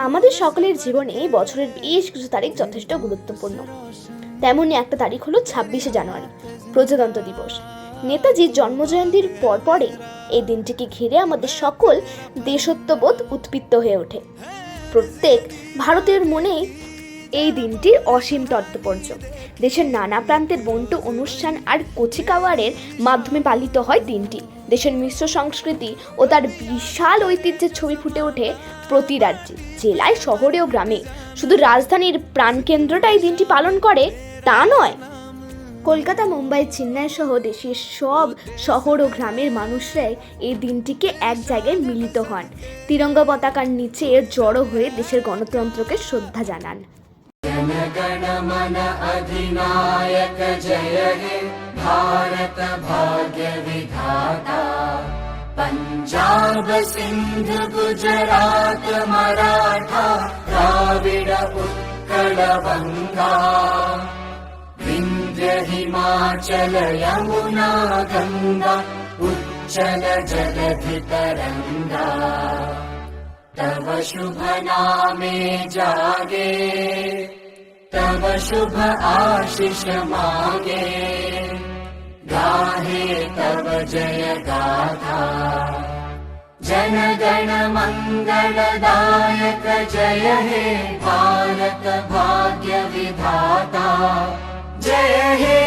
আমাদের সকলের জীবনে বছরের বেশ কিছু তারিখ যথেষ্ট গুরুত্বপূর্ণ। তেমনই একটা তারিখ হলো 26শে জানুয়ারি, প্রজাতন্ত্র দিবস। নেতাজির জন্মজয়ন্তীর পরপরে এই দিনটিকে ঘিরে আমাদের সকল দেশত্ববোধ উদ্দীপ্ত হয়ে ওঠে। প্রত্যেক ভারতীয়র মনেই এই দিনটির অসীম তাৎপর্য। দেশের নানা প্রান্তের বন্টু অনুষ্ঠান আর কচিকাওয়ারের মাধ্যমে পালিত হয় দিনটি। দেশের মিশ্র সংস্কৃতি ও তার বিশাল ঐতিহ্যের ছবি ফুটে ওঠে প্রতি রাজ্যে, জেলায়, শহরে ও গ্রামে। শুধু রাজধানীর প্রাণকেন্দ্রটাই দিনটি পালন করে তা নয়, কলকাতা, মুম্বাই, চেন্নাই সহ দেশের সব শহর ও গ্রামের মানুষরাই এই দিনটিকে এক জায়গায় মিলিত হন, তিরঙ্গা পতাকার নিচে জড়ো হয়ে দেশের গণতন্ত্রকে শ্রদ্ধা জানান। जनगण मन अधिनायक जय हे भारत भाग्य विधाता। पंजाब सिंध गुजरात मराठा द्राविड उत्कल बंगा। विंध्य हिमाचल यमुना गंगा उच्चल जलधि तरंगा। तव शुभ नामे जागे तव शुभ आशीष मांगे। गाहे तव जय गाथा जन गण मंगलदायक जय हे भारत भाग्य विधाता। जय हे